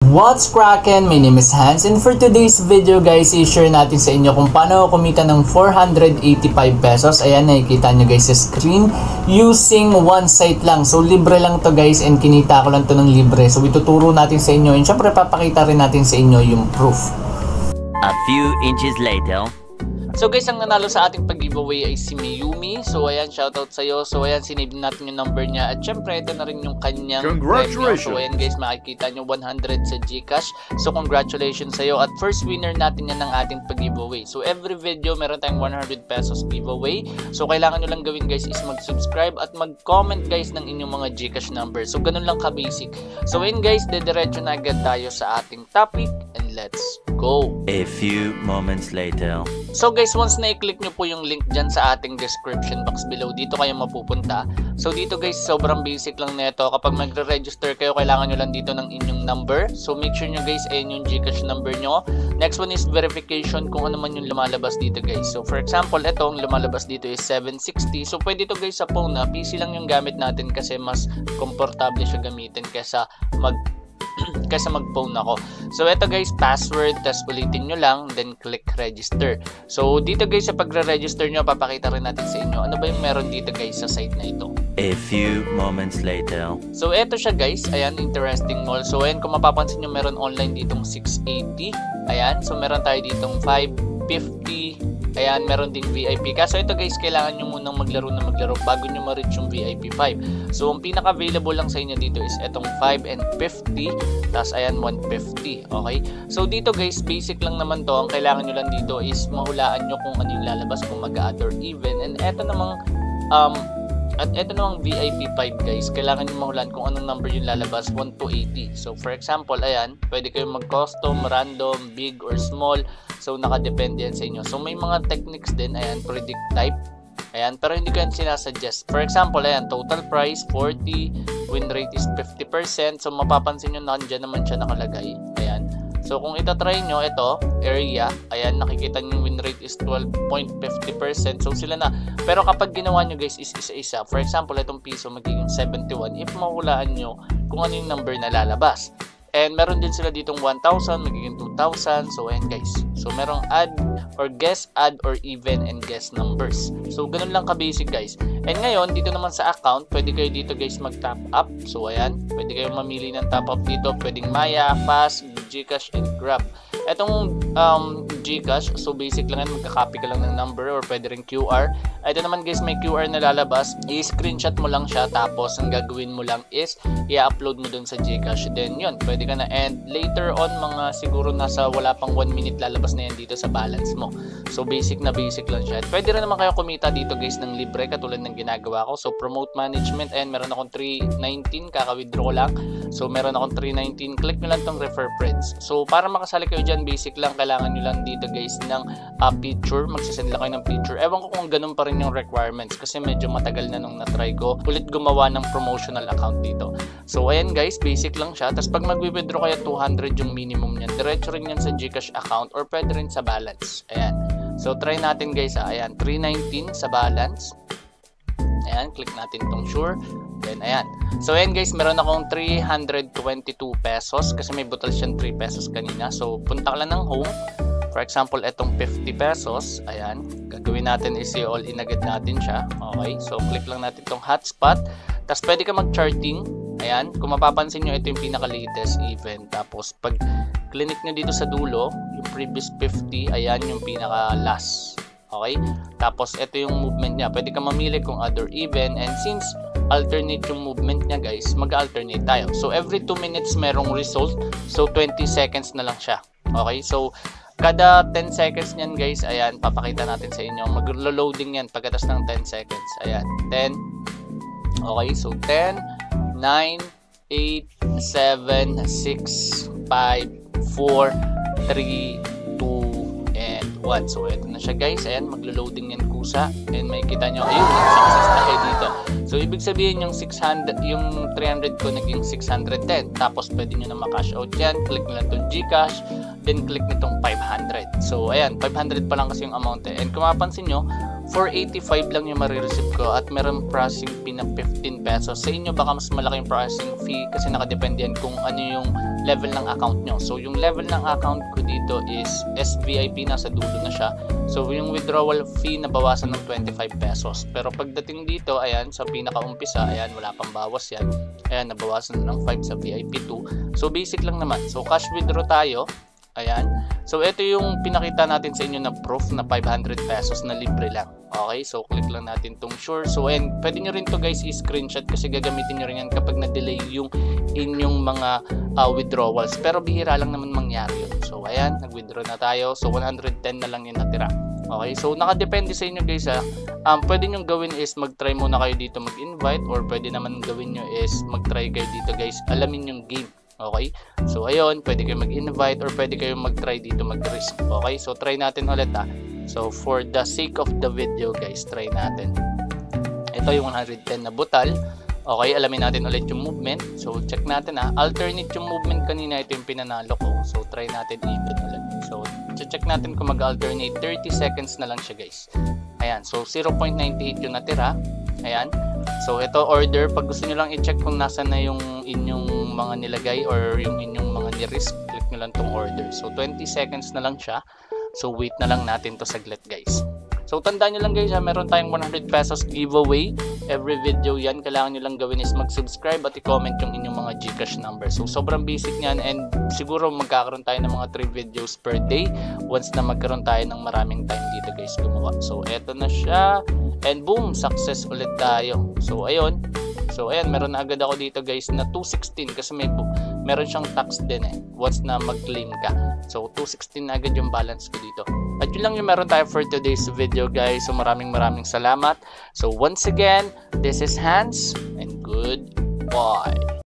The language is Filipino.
What's crackin'? My name is Hans, and for today's video guys, i-share natin sa inyo kung paano kumita ng 485 pesos. Ayan, nakikita nyo guys sa screen using one site lang. So libre lang to guys, and kinita ko lang to ng libre. So ituturo natin sa inyo, and syempre papakita rin natin sa inyo yung proof. A few inches later. So guys, ang nanalo sa ating pag-giveaway ay si Miyumi. So ayan, shoutout sa'yo. So ayan, sinave natin yung number niya. At syempre, ito na rin yung kanyang premium. So ayan guys, makikita nyo 100 sa Gcash. So congratulations sa'yo. At first winner natin yan ng ating pag-giveaway. So every video, meron tayong 100 pesos giveaway. So kailangan nyo lang gawin guys is mag-subscribe at mag-comment guys ng inyong mga Gcash number. So ganun lang ka-basic. So ayan guys, dediretso na agad tayo sa ating topic. And let's go. A few moments later. So guys, once na i-click nyo po yung link dyan sa ating description box below, dito kayo mapupunta. So dito guys, sobrang basic lang nito. Kapag magre-register kayo, kailangan nyo lang dito ng inyong number. So make sure nyo guys, ayun yung Gcash number nyo. Next one is verification kung ano man yung lumalabas dito guys. So for example, itong lumalabas dito is 760. So pwede to guys sa phone na PC lang yung gamit natin kasi mas komportable siya gamitin kaysa mag-phone ako. So ito guys, password, tas ulitin nyo lang, then click register. So dito guys, sa pagre-register nyo, papakita rin natin sa inyo ano ba yung meron dito guys sa site na ito. A few moments later. So ito siya guys, ayan, interesting mall. So ayan, kung mapapansin nyo, meron online ditong 680. Ayan, so meron tayo ditong 550. Ayan, meron ding VIP. Kaso ito guys, kailangan nyo munang maglaro bago nyo ma-reach yung VIP 5. So ang pinaka-available lang sa inyo dito is etong 5 and 50. Tapos ayan, 150. Okay? So dito guys, basic lang naman to. Ang kailangan nyo lang dito is mahulaan nyo kung ano yung lalabas, kung mag-add or even. And eto namang VIP 5 guys, kailangan nyo mahulaan kung anong number yung lalabas, 1 to 80. So for example, ayan, pwede kayong mag-custom, random, big or small. So nakadepende yan sa inyo. So may mga techniques din, ayan, predict type. Ayan, pero hindi ko yan sinasuggest. For example, ayan, total price 40, win rate is 50%. So mapapansin nyo na dyan naman siya nakalagay. Ayan. So kung itatry nyo, ito, area, ayan, nakikita nyo win rate is 12.50%. So sila na. Pero kapag ginawa nyo guys is isa-isa, for example, itong piso magiging 71 if mahulaan nyo kung ano yung number na lalabas. And meron din sila ditong 1,000, magiging 2,000. So ayan guys. So merong add or guess, add or even, and guess numbers. So ganun lang ka-basic guys. And ngayon, dito naman sa account, pwede kayo dito guys mag-top up. So ayan, pwede kayo mamili ng top up dito. Pwedeng Maya, Fast, Gcash, and Grab. Etong Gcash, so basic lang yan, magka-copy ka lang ng number or pwede rin QR. Ito naman guys, may QR na lalabas, i-screenshot mo lang siya, tapos ang gagawin mo lang is i-upload mo dun sa Gcash. Then yun, pwede ka na, and later on, mga siguro nasa wala pang 1 minute lalabas na yan dito sa balance mo. So basic na basic lang siya. At pwede rin naman kayo kumita dito guys ng libre katulad ng ginagawa ko. So promote management, and meron akong 319, kaka-withdraw ko lang. So meron akong 319, click nyo lang tong refer friends. So para makasali kayo dyan, basic lang, kailangan nyo lang dito guys ng picture, magsasend lang kayo ng picture. Ewan ko kung ganun pa rin yung requirements kasi medyo matagal na nung na-try ko ulit gumawa ng promotional account dito. So ayan guys, basic lang siya. Tapos pag mag-withdraw kayo, 200 yung minimum niyan. Diretso rin yan sa Gcash account or pwede rin sa balance. Ayan. So try natin guys, ayan, 319 sa balance. Ayan, click natin tong sure. Then ayan. So ayan guys, meron akong 322 pesos kasi may butal siyang 3 pesos kanina. So punta ka lang ng home. For example, etong 50 pesos. Ayan. Gagawin natin is i-all in agad natin siya. Okay. So click lang natin tong hotspot. Tapos pwede ka mag-charting. Ayan. Kung mapapansin nyo, ito yung pinaka-latest event. Tapos pag click nyo dito sa dulo, yung previous 50, ayan yung pinaka-last. Okay? Tapos ito yung movement niya. Pwede ka mamili kung other even, and since alternate yung movement niya guys, mag-alternate tayo. So every 2 minutes merong result. So 20 seconds na lang siya. Okay? So kada 10 seconds niyan guys, ayan, papakita natin sa inyo. Maglo-loading yan pagkatapos ng 10 seconds. Ayan, 10. Okay, so 10, 9, 8, 7, 6, 5, 4, 3, 2, and 1. So ito na siya guys. Ayan, maglo-loading yan kusa. And makikita nyo, ayun, success na kayo dito. So ibig sabihin yung 600, yung 300 ko naging 610. Tapos pwede nyo na ma-cash out yan. Click nyo lang itong Gcash. Then click nitong 500. So ayan, 500 pa lang kasi yung amount. And kung mapansin nyo, 485 lang yung marireceive ko at meron processing fee na 15 pesos. Sa inyo baka mas malaki yung processing fee kasi nakadepende yan kung ano yung level ng account nyo. So yung level ng account ko dito is SVIP, nasa dulo na siya. So yung withdrawal fee nabawasan ng 25 pesos. Pero pagdating dito, ayan, sa pinakaumpisa, ayan, wala pang bawas yan. Ayan, nabawasan ng 5 sa VIP 2. So basic lang naman. So cash withdraw tayo. Ayan. So, ito yung pinakita natin sa inyo na proof na 500 pesos na libre lang. Okay? So, click lang natin tong sure. So, and pwede nyo rin to guys i-screenshot kasi gagamitin nyo rin yan kapag na-delay yung inyong mga withdrawals. Pero bihira lang naman mangyari yun. So, ayan. Nag-withdraw na tayo. So, 110 na lang yung natira. Okay? So, nakadepende sa inyo guys ha. Pwede nyo gawin is mag-try muna kayo dito mag-invite or pwede naman gawin nyo is mag-try kayo dito guys. Alamin yung game. Okay? So, ayun, pwede kayo mag-invite or pwede kayo mag-try dito mag-risk. Okay? So, try natin ulit ha. So, for the sake of the video guys, try natin. Ito yung 110 na butal. Okay, alamin natin ulit yung movement. So, check natin ha. Alternate yung movement kanina. Ito yung pinanalo ko. So, try natin even ulit. So, check natin kung mag-alternate. 30 seconds na lang siya guys. Ayan. So, 0.98 yung natira. Ayan. So, ito order. Pag gusto nyo lang i-check kung nasa na yung inyong mga nilagay or yung inyong mga ni-risk, click nyo lang tong order. So, 20 seconds na lang siya. So, wait na lang natin to saglit guys. So, tandaan nyo lang guys ha, meron tayong 100 pesos giveaway. Every video yan, kailangan nyo lang gawin is mag-subscribe at i-comment yung inyong mga Gcash number. So, sobrang basic niyan and siguro magkakaroon tayo ng mga 3 videos per day once na magkaroon tayo ng maraming time dito guys gumawa. So, eto na siya. And boom, success ulit tayo. So, ayun. So, ayan, meron na agad ako dito guys na 216 kasi meron siyang tax din eh once na mag-claim ka. So, 216 na agad yung balance ko dito. At yun lang yung meron tayo for today's video guys. So, maraming salamat. So, once again, this is Hans and goodbye.